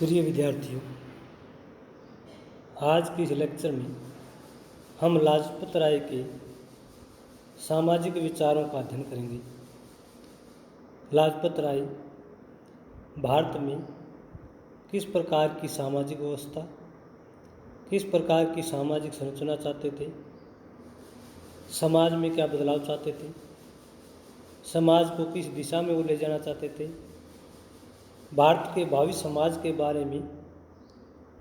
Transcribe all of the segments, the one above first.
प्रिय विद्यार्थियों, आज के इस लेक्चर में हम लाजपत राय के सामाजिक विचारों का अध्ययन करेंगे। लाजपत राय भारत में किस प्रकार की सामाजिक व्यवस्था, किस प्रकार की सामाजिक संरचना चाहते थे, समाज में क्या बदलाव चाहते थे, समाज को किस दिशा में वो ले जाना चाहते थे, भारत के भावी समाज के बारे में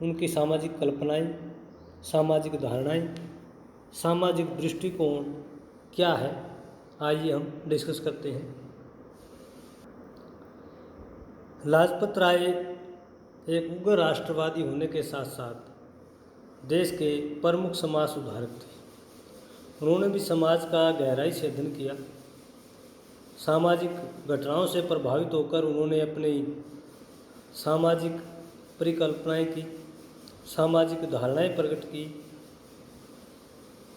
उनकी सामाजिक कल्पनाएं, सामाजिक धारणाएं, सामाजिक दृष्टिकोण क्या है, आइए हम डिस्कस करते हैं। लाजपत राय एक उग्र राष्ट्रवादी होने के साथ साथ देश के प्रमुख समाज सुधारक थे। उन्होंने भी समाज का गहराई से अध्ययन किया। सामाजिक घटनाओं से प्रभावित होकर उन्होंने अपनी सामाजिक परिकल्पनाएं की, सामाजिक धारणाएं प्रकट की।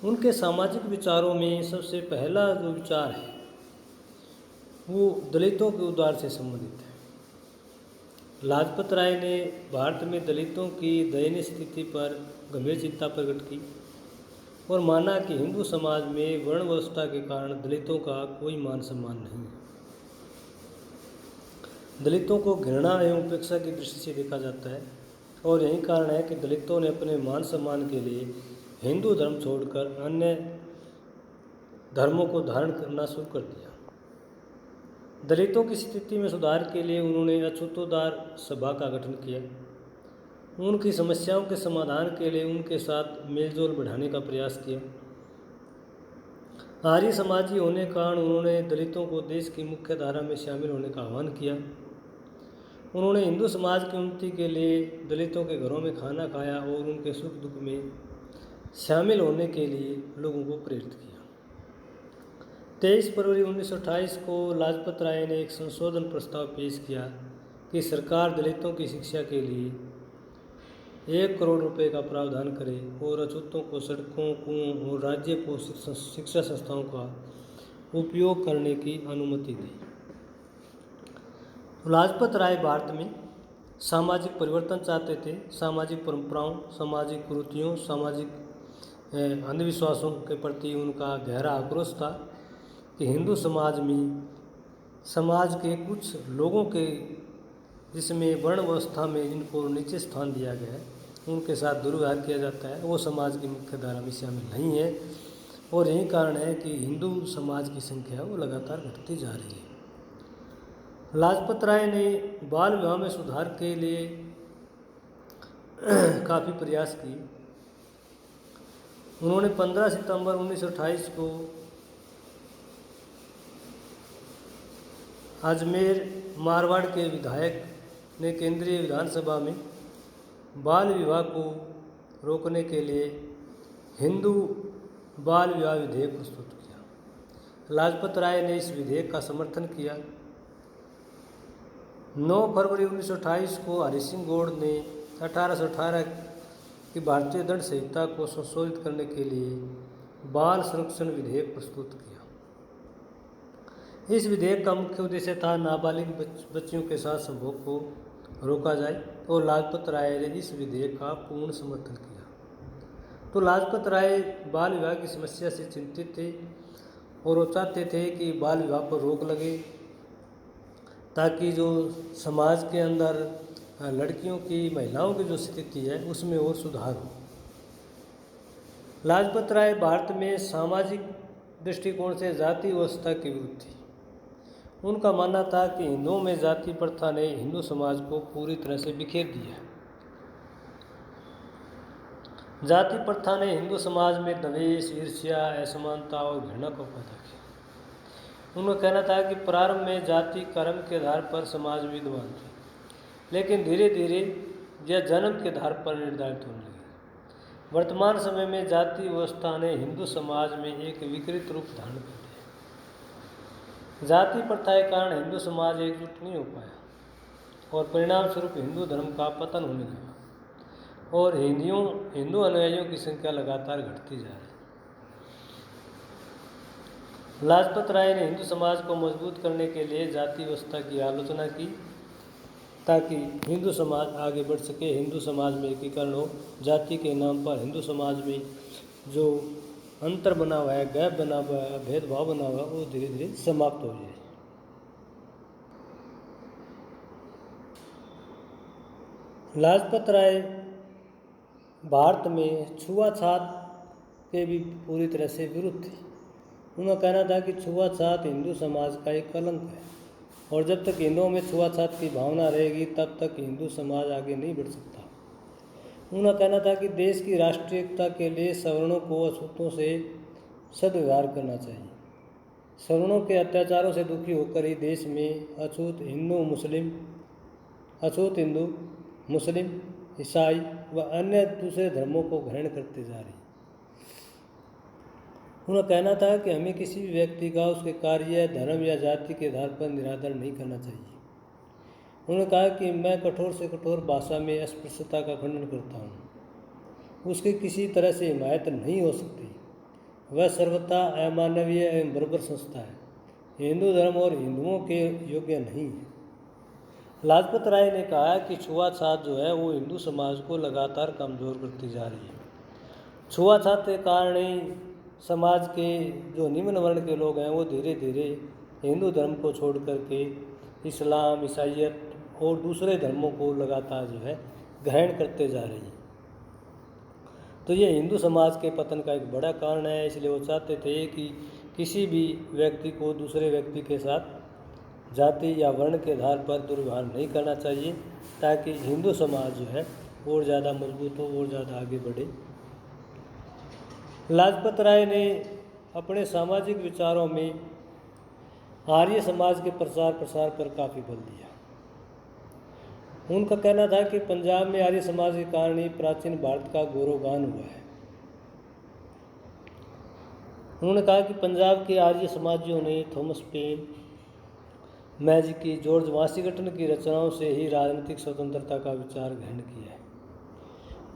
उनके सामाजिक विचारों में सबसे पहला जो विचार है वो दलितों के उद्धार से संबंधित है। लाजपत राय ने भारत में दलितों की दयनीय स्थिति पर गंभीर चिंता प्रकट की और माना कि हिंदू समाज में वर्ण व्यवस्था के कारण दलितों का कोई मान सम्मान नहीं है। दलितों को घृणा एवं उपेक्षा की दृष्टि से देखा जाता है और यही कारण है कि दलितों ने अपने मान सम्मान के लिए हिंदू धर्म छोड़कर अन्य धर्मों को धारण करना शुरू कर दिया। दलितों की स्थिति में सुधार के लिए उन्होंने अछूतोद्धार सभा का गठन किया। उनकी समस्याओं के समाधान के लिए उनके साथ मेलजोल बढ़ाने का प्रयास किया। आर्य समाजी होने के कारण उन्होंने दलितों को देश की मुख्य धारा में शामिल होने का आह्वान किया। उन्होंने हिंदू समाज की उन्नति के लिए दलितों के घरों में खाना खाया और उनके सुख दुख में शामिल होने के लिए लोगों को प्रेरित किया। 23 फरवरी 1928 को लाजपत राय ने एक संशोधन प्रस्ताव पेश किया कि सरकार दलितों की शिक्षा के लिए 1 करोड़ रुपए का प्रावधान करे और अछूतों को सड़कों, कुओं और राज्य को शिक्षा संस्थाओं का उपयोग करने की अनुमति दी। लाजपत राय भारत में सामाजिक परिवर्तन चाहते थे। सामाजिक परंपराओं, सामाजिक कुरीतियों, सामाजिक अंधविश्वासों के प्रति उनका गहरा आक्रोश था कि हिंदू समाज में समाज के कुछ लोगों के जिसमें वर्ण व्यवस्था में जिनको नीचे स्थान दिया गया है, उनके साथ दुर्व्यवहार किया जाता है, वो समाज की मुख्य धारा में शामिल नहीं है और यही कारण है कि हिंदू समाज की संख्या वो लगातार घटती जा रही है। लाजपत राय ने बाल विवाह में सुधार के लिए काफ़ी प्रयास किए। उन्होंने 15 सितंबर 1928 को अजमेर मारवाड़ के विधायक ने केंद्रीय विधानसभा में बाल विवाह को रोकने के लिए हिंदू बाल विवाह विधेयक प्रस्तुत किया। लाजपत राय ने इस विधेयक का समर्थन किया। 9 फरवरी 1928 को हरि सिंह गौड़ ने 1818 की भारतीय दंड संहिता को संशोधित करने के लिए बाल संरक्षण विधेयक प्रस्तुत किया। इस विधेयक का मुख्य उद्देश्य था नाबालिग बच्चियों के साथ संभोग को रोका जाए और लाजपत राय ने इस विधेयक का पूर्ण समर्थन किया। तो लाजपत राय बाल विवाह की समस्या से चिंतित थे और वो चाहते थे कि बाल विवाह पर रोक लगे ताकि जो समाज के अंदर लड़कियों की, महिलाओं की जो स्थिति है उसमें और सुधार हो। लाजपत राय भारत में सामाजिक दृष्टिकोण से जाति व्यवस्था के विरुद्ध थी। उनका मानना था कि हिंदुओं में जाति प्रथा ने हिंदू समाज को पूरी तरह से बिखेर दिया है। जाति प्रथा ने हिंदू समाज में द्वेष, ईर्ष्या, असमानता और घृणा को पैदा किया। उनका कहना था कि प्रारंभ में जाति कर्म के आधार पर समाज विद्यमान थे, लेकिन धीरे धीरे यह जन्म के आधार पर निर्धारित होने लगी। वर्तमान समय में जाति व्यवस्था ने हिंदू समाज में एक विकृत रूप धारण कर लिया। जाति प्रथा के कारण हिंदू समाज एकजुट नहीं हो पाया और परिणाम स्वरूप हिंदू धर्म का पतन होने लगा और हिंदू अनुयायियों की संख्या लगातार घटती जा रही है। लाजपत राय ने हिंदू समाज को मजबूत करने के लिए जाति व्यवस्था की आलोचना की ताकि हिंदू समाज आगे बढ़ सके, हिंदू समाज में एकीकरण हो, जाति के नाम पर हिंदू समाज में जो अंतर बना हुआ है, गैप बना हुआ है, भेदभाव बना हुआ है, वो धीरे धीरे समाप्त हो जाए। लाजपत राय भारत में छुआछूत के भी पूरी तरह से विरुद्ध थे। उनका कहना था कि छुआछूत हिंदू समाज का एक कलंक है और जब तक हिंदुओं में छुआछूत की भावना रहेगी तब तक हिंदू समाज आगे नहीं बढ़ सकता। उनका कहना था कि देश की राष्ट्रीय एकता के लिए सवर्णों को अछूतों से सद्व्यवहार करना चाहिए। सवर्णों के अत्याचारों से दुखी होकर ही देश में अछूत हिंदू मुस्लिम ईसाई व अन्य दूसरे धर्मों को ग्रहण करते जा रही। उनका कहना था कि हमें किसी भी व्यक्ति का उसके कार्य, धर्म या जाति के आधार पर निरादर नहीं करना चाहिए। उन्होंने कहा कि मैं कठोर से कठोर भाषा में अस्पृश्यता का खंडन करता हूँ। उसकी किसी तरह से हिमायत नहीं हो सकती। वह सर्वथा अमानवीय एवं बर्बर संस्था है। हिंदू धर्म और हिंदुओं के योग्य नहीं है। लाजपत राय ने कहा कि छुआछूत जो है वो हिंदू समाज को लगातार कमज़ोर करती जा रही है। छुआछूत के कारण ही समाज के जो निम्न वर्ण के लोग हैं वो धीरे धीरे हिंदू धर्म को छोड़ करके इस्लाम, ईसाइयत और दूसरे धर्मों को लगातार जो है ग्रहण करते जा रही है। तो ये हिंदू समाज के पतन का एक बड़ा कारण है। इसलिए वो चाहते थे कि किसी भी व्यक्ति को दूसरे व्यक्ति के साथ जाति या वर्ण के आधार पर दुर्व्यवहार नहीं करना चाहिए, ताकि हिंदू समाज जो है और ज़्यादा मजबूत हो और ज़्यादा आगे बढ़े। लाजपत राय ने अपने सामाजिक विचारों में आर्य समाज के प्रचार प्रसार पर काफ़ी बल दिया। उनका कहना था कि पंजाब में आर्य समाज के कारण ही प्राचीन भारत का गौरवगान हुआ है। उन्होंने कहा कि पंजाब के आर्य समाजियों ने थॉमस पेन, मैजिकी, जॉर्ज वाशिंगटन की रचनाओं से ही राजनीतिक स्वतंत्रता का विचार ग्रहण किया है।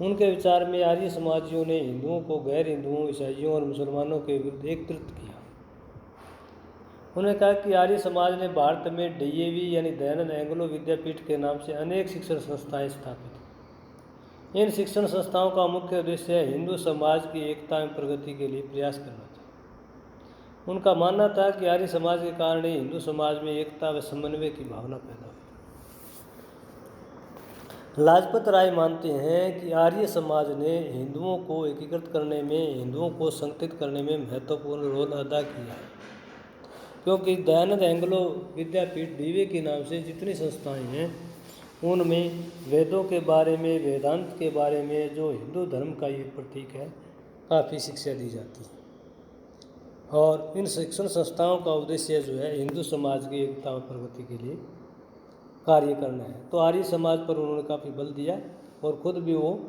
उनके विचार में आर्य समाजियों ने हिंदुओं को गैर हिंदुओं, ईसाइयों और मुसलमानों के विरुद्ध एकत्रित किया। उन्होंने कहा कि आर्य समाज ने भारत में डीएवी यानी दयानंद एंग्लो विद्यापीठ के नाम से अनेक शिक्षण संस्थाएं स्थापित की। इन शिक्षण संस्थाओं का मुख्य उद्देश्य है हिंदू समाज की एकता एवं प्रगति के लिए प्रयास करना था। उनका मानना था कि आर्य समाज के कारण ही हिंदू समाज में एकता व समन्वय की भावना पैदा हुई। लाजपत राय मानते हैं कि आर्य समाज ने हिंदुओं को एकीकृत करने में, हिंदुओं को संगठित करने में महत्वपूर्ण रोल अदा किया है, क्योंकि दयानंद एंग्लो विद्यापीठ डीवे के नाम से जितनी संस्थाएं हैं उनमें वेदों के बारे में, वेदांत के बारे में, जो हिंदू धर्म का ये प्रतीक है, काफ़ी शिक्षा दी जाती है। और इन शिक्षण संस्थाओं का उद्देश्य जो है हिंदू समाज की एकता और प्रगति के लिए कार्य करना है। तो आर्य समाज पर उन्होंने काफ़ी बल दिया और ख़ुद भी वो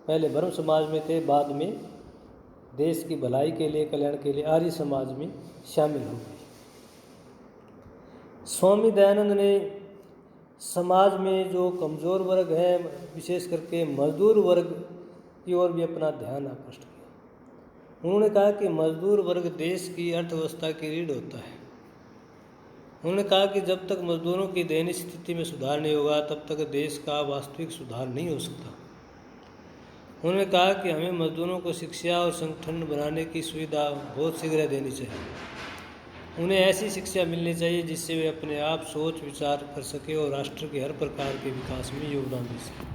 पहले ब्रह्म समाज में थे, बाद में देश की भलाई के लिए, कल्याण के लिए आर्य समाज में शामिल हो गए। स्वामी दयानंद ने समाज में जो कमज़ोर वर्ग है, विशेष करके मजदूर वर्ग की ओर भी अपना ध्यान आकृष्ट किया। उन्होंने कहा कि मजदूर वर्ग देश की अर्थव्यवस्था की रीढ़ होता है। उन्होंने कहा कि जब तक मजदूरों की दयनीय स्थिति में सुधार नहीं होगा तब तक देश का वास्तविक सुधार नहीं हो सकता। उन्होंने कहा कि हमें मजदूरों को शिक्षा और संगठन बनाने की सुविधा बहुत शीघ्र देनी चाहिए। उन्हें ऐसी शिक्षा मिलनी चाहिए जिससे वे अपने आप सोच विचार कर सके और राष्ट्र के हर प्रकार के विकास में योगदान दे सके।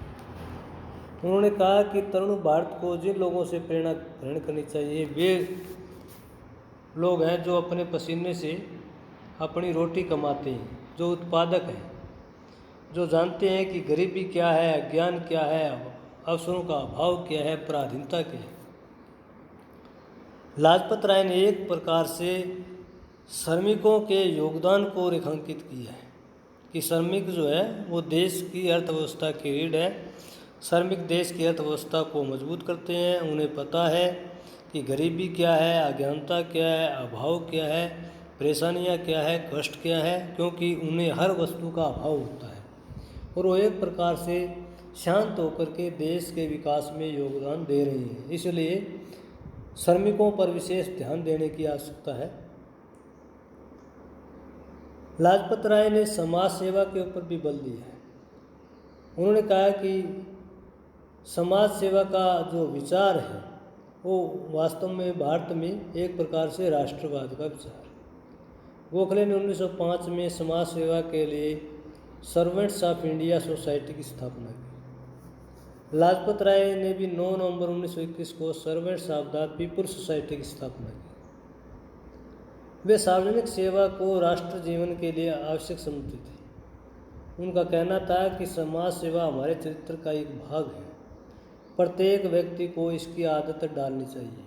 उन्होंने कहा कि तरुण भारत को जिन लोगों से प्रेरणा ग्रहण करनी चाहिए वे लोग हैं जो अपने पसीने से अपनी रोटी कमाते हैं, जो उत्पादक हैं, जो जानते हैं कि गरीबी क्या है, अज्ञान क्या है, अवसरों का अभाव क्या है, पराधीनता क्या है। लाजपत राय ने एक प्रकार से श्रमिकों के योगदान को रेखांकित किया है कि श्रमिक जो है वो देश की अर्थव्यवस्था की रीढ़ है। श्रमिक देश की अर्थव्यवस्था को मजबूत करते हैं। उन्हें पता है कि गरीबी क्या है, अज्ञानता क्या है, अभाव क्या है, परेशानियां क्या है, कष्ट क्या है, क्योंकि उन्हें हर वस्तु का अभाव होता है और वो एक प्रकार से शांत होकर के देश के विकास में योगदान दे रही हैं। इसलिए श्रमिकों पर विशेष ध्यान देने की आवश्यकता है। लाजपत राय ने समाज सेवा के ऊपर भी बल दिया है। उन्होंने कहा कि समाज सेवा का जो विचार है वो वास्तव में भारत में एक प्रकार से राष्ट्रवाद का विचार है। गोखले ने 1905 में समाज सेवा के लिए सर्वेंट्स ऑफ इंडिया सोसाइटी की स्थापना की। लाजपत राय ने भी 9 नवंबर 1921 को Servants of the Peoples Society की स्थापना की। वे सार्वजनिक सेवा को राष्ट्र जीवन के लिए आवश्यक समझते थे। उनका कहना था कि समाज सेवा हमारे चरित्र का एक भाग है, प्रत्येक व्यक्ति को इसकी आदत डालनी चाहिए।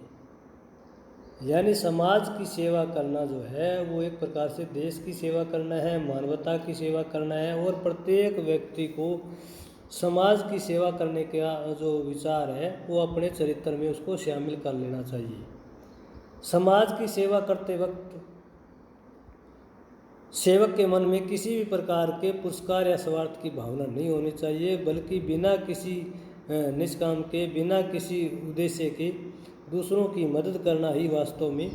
यानी समाज की सेवा करना जो है वो एक प्रकार से देश की सेवा करना है, मानवता की सेवा करना है, और प्रत्येक व्यक्ति को समाज की सेवा करने का जो विचार है वो अपने चरित्र में उसको शामिल कर लेना चाहिए। समाज की सेवा करते वक्त सेवक के मन में किसी भी प्रकार के पुरस्कार या स्वार्थ की भावना नहीं होनी चाहिए, बल्कि बिना किसी निष्काम के, बिना किसी उद्देश्य के दूसरों की मदद करना ही वास्तव में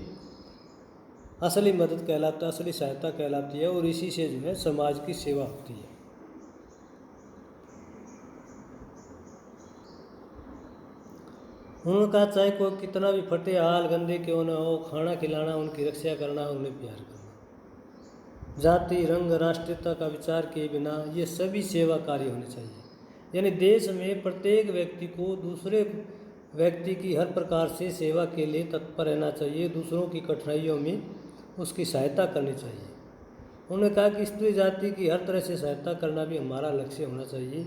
असली मदद कहलाता, असली सहायता कहलाती है, और इसी से जो है समाज की सेवा होती है। उन्होंने कहा चाहे कोई कितना भी फटे हाल गंदे क्यों न हो, खाना खिलाना, उनकी रक्षा करना, उन्हें प्यार करना, जाति रंग राष्ट्रीयता का विचार किए बिना ये सभी सेवा कार्य होने चाहिए। यानी देश में प्रत्येक व्यक्ति को दूसरे व्यक्ति की हर प्रकार से सेवा के लिए तत्पर रहना चाहिए, दूसरों की कठिनाइयों में उसकी सहायता करनी चाहिए। उन्होंने कहा कि स्त्री जाति की हर तरह से सहायता करना भी हमारा लक्ष्य होना चाहिए।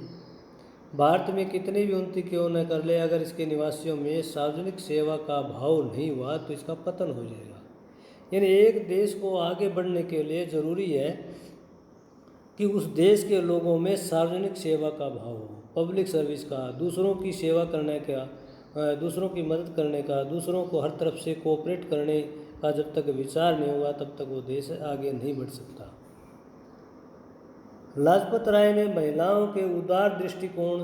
भारत में कितनी भी उन्नति क्यों न कर ले, अगर इसके निवासियों में सार्वजनिक सेवा का भाव नहीं हुआ तो इसका पतन हो जाएगा। यानी एक देश को आगे बढ़ने के लिए ज़रूरी है कि उस देश के लोगों में सार्वजनिक सेवा का भाव हो, पब्लिक सर्विस का, दूसरों की सेवा करने का, दूसरों की मदद करने का, दूसरों को हर तरफ से कोऑपरेट करने का जब तक विचार नहीं होगा तब तक वो देश आगे नहीं बढ़ सकता। लाजपत राय ने महिलाओं के उदार दृष्टिकोण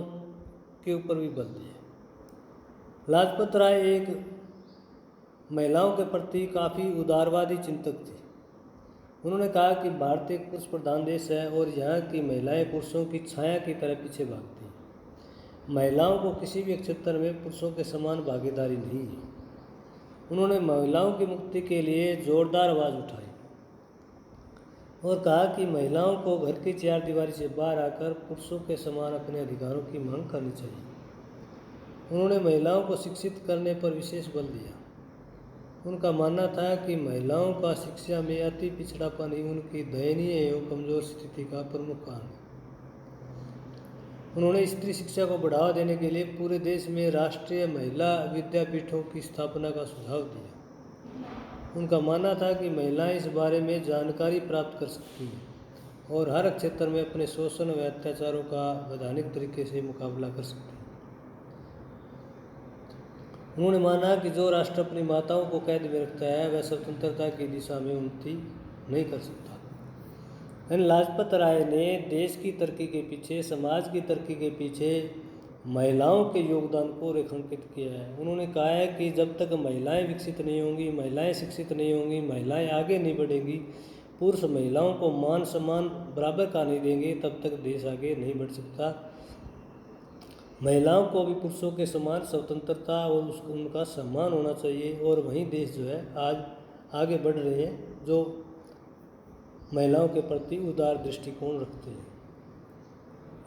के ऊपर भी बल दिया। लाजपत राय एक महिलाओं के प्रति काफ़ी उदारवादी चिंतक थे। उन्होंने कहा कि भारत एक पुरुष प्रधान देश है और यहाँ की महिलाएं पुरुषों की छाया की तरह पीछे भागती हैं। महिलाओं को किसी भी क्षेत्र में पुरुषों के समान भागीदारी नहीं है। उन्होंने महिलाओं की मुक्ति के लिए जोरदार आवाज़ उठाई और कहा कि महिलाओं को घर की चार दीवारी से बाहर आकर पुरुषों के समान अपने अधिकारों की मांग करनी चाहिए। उन्होंने महिलाओं को शिक्षित करने पर विशेष बल दिया। उनका मानना था कि महिलाओं का शिक्षा में अति पिछड़ापन ही उनकी दयनीय एवं कमजोर स्थिति का प्रमुख कारण है। उन्होंने स्त्री शिक्षा को बढ़ावा देने के लिए पूरे देश में राष्ट्रीय महिला विद्यापीठों की स्थापना का सुझाव दिया। उनका मानना था कि महिलाएं इस बारे में जानकारी प्राप्त कर सकती हैं और हर क्षेत्र में अपने शोषण व अत्याचारों का वैधानिक तरीके से मुकाबला कर सकती हैं। उन्होंने माना कि जो राष्ट्र अपनी माताओं को कैद में रखता है वह स्वतंत्रता की दिशा में उन्नति नहीं कर सकता। यानी लाजपत राय ने देश की तरक्की के पीछे, समाज की तरक्की के पीछे महिलाओं के योगदान को रेखांकित किया है। उन्होंने कहा है कि जब तक महिलाएं विकसित नहीं होंगी, महिलाएं शिक्षित नहीं होंगी, महिलाएं आगे नहीं बढ़ेंगी, पुरुष महिलाओं को मान सम्मान बराबर का नहीं देंगे, तब तक देश आगे नहीं बढ़ सकता। महिलाओं को भी पुरुषों के समान स्वतंत्रता और उनका सम्मान होना चाहिए, और वहीं देश जो है आज आगे बढ़ रहे हैं जो महिलाओं के प्रति उदार दृष्टिकोण रखते हैं।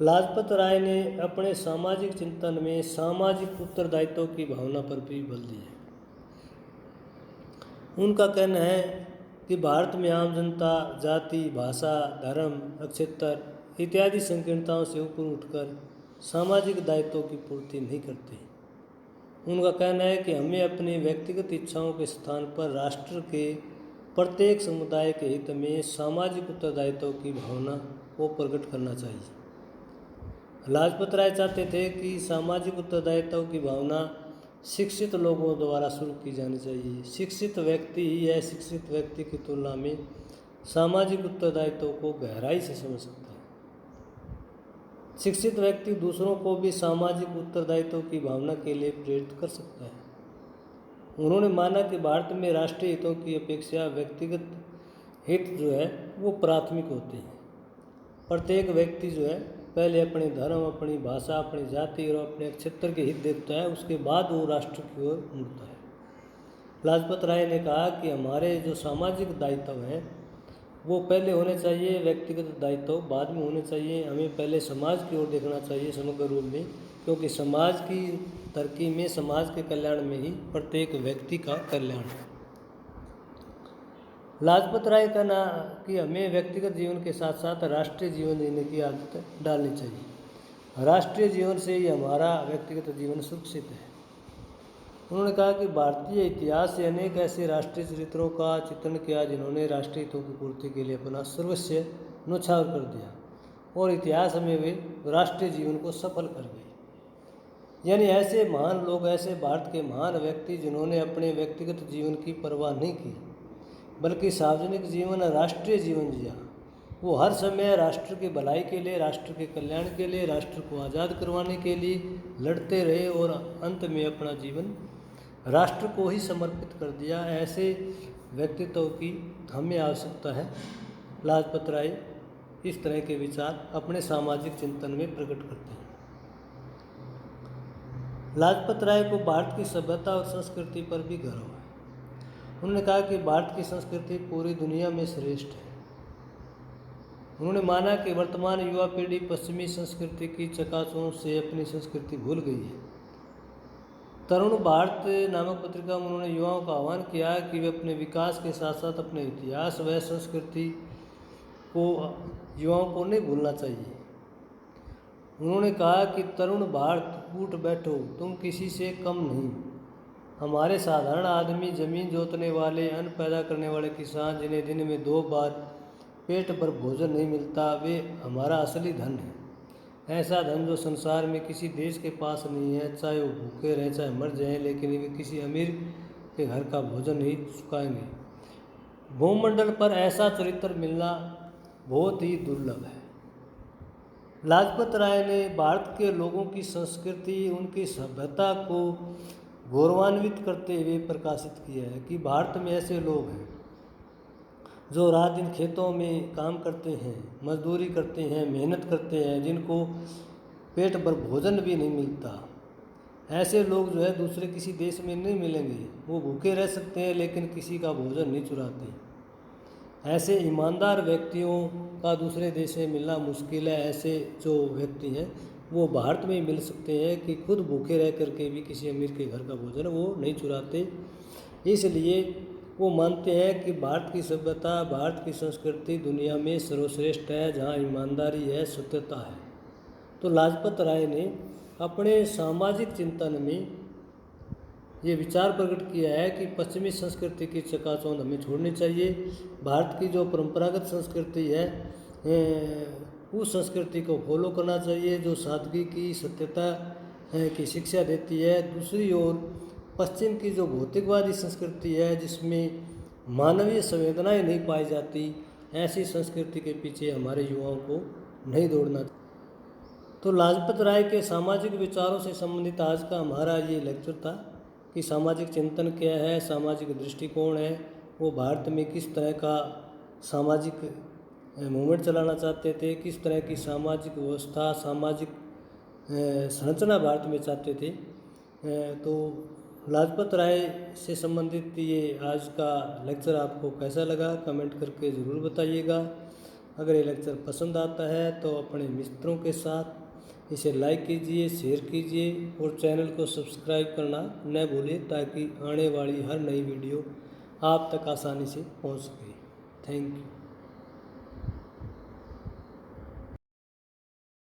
लाजपत राय ने अपने सामाजिक चिंतन में सामाजिक उत्तरदायित्व की भावना पर भी बल दिया। उनका कहना है कि भारत में आम जनता जाति, भाषा, धर्म, नक्षत्र इत्यादि संकीर्णताओं से ऊपर उठकर सामाजिक दायित्वों की पूर्ति नहीं करते। उनका कहना है कि हमें अपनी व्यक्तिगत इच्छाओं के स्थान पर राष्ट्र के प्रत्येक समुदाय के हित में सामाजिक उत्तरदायित्व की भावना को प्रकट करना चाहिए। लाजपत राय चाहते थे कि सामाजिक उत्तरदायित्व की भावना शिक्षित लोगों द्वारा शुरू की जानी चाहिए। शिक्षित व्यक्ति ही अशिक्षित व्यक्ति की तुलना में सामाजिक उत्तरदायित्व को गहराई से समझ सकता है। शिक्षित व्यक्ति दूसरों को भी सामाजिक उत्तरदायित्व की भावना के लिए प्रेरित कर सकता है। उन्होंने माना कि भारत में राष्ट्रीय हितों की अपेक्षा व्यक्तिगत हित जो है वो प्राथमिक होते हैं। प्रत्येक व्यक्ति जो है पहले अपने धर्म, अपनी भाषा, अपनी जाति और अपने क्षेत्र के हित देखता है, उसके बाद वो राष्ट्र की ओर मुड़ता है। लाजपत राय ने कहा कि हमारे जो सामाजिक दायित्व हैं वो पहले होने चाहिए, व्यक्तिगत दायित्व बाद में होने चाहिए। हमें पहले समाज की ओर देखना चाहिए समग्र रूप में, क्योंकि समाज की तरक्की में, समाज के कल्याण में ही प्रत्येक व्यक्ति का कल्याण है। लाजपत राय का कहना कि हमें व्यक्तिगत जीवन के साथ साथ राष्ट्रीय जीवन जीने की आदत डालनी चाहिए। राष्ट्रीय जीवन से ही हमारा व्यक्तिगत जीवन सुरक्षित है। उन्होंने कहा कि भारतीय इतिहास से अनेक ऐसे राष्ट्रीय चरित्रों का चित्रण किया जिन्होंने राष्ट्रीय हितों की पूर्ति के लिए अपना सर्वस्व न्यौछावर कर दिया और इतिहास में वे राष्ट्रीय जीवन को सफल कर गए। यानी ऐसे महान लोग, ऐसे भारत के महान व्यक्ति जिन्होंने अपने व्यक्तिगत जीवन की परवाह नहीं की बल्कि सार्वजनिक जीवन, राष्ट्रीय जीवन जिया। वो हर समय राष्ट्र की भलाई के लिए, राष्ट्र के कल्याण के लिए, राष्ट्र को आज़ाद करवाने के लिए लड़ते रहे और अंत में अपना जीवन राष्ट्र को ही समर्पित कर दिया। ऐसे व्यक्तित्व की हमें आवश्यकता है। लाजपत राय इस तरह के विचार अपने सामाजिक चिंतन में प्रकट करते हैं। लाजपत राय को भारत की सभ्यता और संस्कृति पर भी गर्व है। उन्होंने कहा कि भारत की संस्कृति पूरी दुनिया में श्रेष्ठ है। उन्होंने माना कि वर्तमान युवा पीढ़ी पश्चिमी संस्कृति की चकाचौंध से अपनी संस्कृति भूल गई है। तरुण भारत नामक पत्रिका में उन्होंने युवाओं का आह्वान किया कि वे अपने विकास के साथ साथ अपने इतिहास व संस्कृति को युवाओं को नहीं भूलना चाहिए। उन्होंने कहा कि तरुण भारत, उठ बैठो, तुम किसी से कम नहीं। हमारे साधारण आदमी, जमीन जोतने वाले, अन्न पैदा करने वाले किसान, जिन्हें दिन में 2 बार पेट भर भोजन नहीं मिलता, वे हमारा असली धन है। ऐसा धन जो संसार में किसी देश के पास नहीं है। चाहे वो भूखे रहें, चाहे मर जाएं, लेकिन वे किसी अमीर के घर का भोजन नहीं चुकाएंगे। भूमंडल पर ऐसा चरित्र मिलना बहुत ही दुर्लभ है। लाजपत राय ने भारत के लोगों की संस्कृति, उनकी सभ्यता को गौरवान्वित करते हुए प्रकाशित किया है कि भारत में ऐसे लोग हैं जो रात दिन खेतों में काम करते हैं, मजदूरी करते हैं, मेहनत करते हैं, जिनको पेट भर भोजन भी नहीं मिलता। ऐसे लोग जो है दूसरे किसी देश में नहीं मिलेंगे। वो भूखे रह सकते हैं लेकिन किसी का भोजन नहीं चुराते। ऐसे ईमानदार व्यक्तियों का दूसरे देश में मिलना मुश्किल है। ऐसे जो व्यक्ति हैं वो भारत में ही मिल सकते हैं कि खुद भूखे रह करके भी किसी अमीर के घर का भोजन वो नहीं चुराते। इसलिए वो मानते हैं कि भारत की सभ्यता, भारत की संस्कृति दुनिया में सर्वश्रेष्ठ है, जहाँ ईमानदारी है, सत्यता है। तो लाजपत राय ने अपने सामाजिक चिंतन में ये विचार प्रकट किया है कि पश्चिमी संस्कृति की चकाचौंध हमें छोड़नी चाहिए। भारत की जो परंपरागत संस्कृति है उस संस्कृति को फॉलो करना चाहिए, जो सादगी की, सत्यता की शिक्षा देती है। दूसरी ओर पश्चिम की जो भौतिकवादी संस्कृति है, जिसमें मानवीय संवेदनाएं नहीं पाई जाती, ऐसी संस्कृति के पीछे हमारे युवाओं को नहीं दौड़ना। तो लाजपत राय के सामाजिक विचारों से संबंधित आज का हमारा ये लेक्चर था कि सामाजिक चिंतन क्या है, सामाजिक दृष्टिकोण है, वो भारत में किस तरह का सामाजिक मूवमेंट चलाना चाहते थे, किस तरह की सामाजिक व्यवस्था, सामाजिक संरचना भारत में चाहते थे। तो लाजपत राय से संबंधित ये आज का लेक्चर आपको कैसा लगा कमेंट करके ज़रूर बताइएगा। अगर ये लेक्चर पसंद आता है तो अपने मित्रों के साथ इसे लाइक कीजिए, शेयर कीजिए और चैनल को सब्सक्राइब करना न भूलिए, ताकि आने वाली हर नई वीडियो आप तक आसानी से पहुंच सके। Thank you.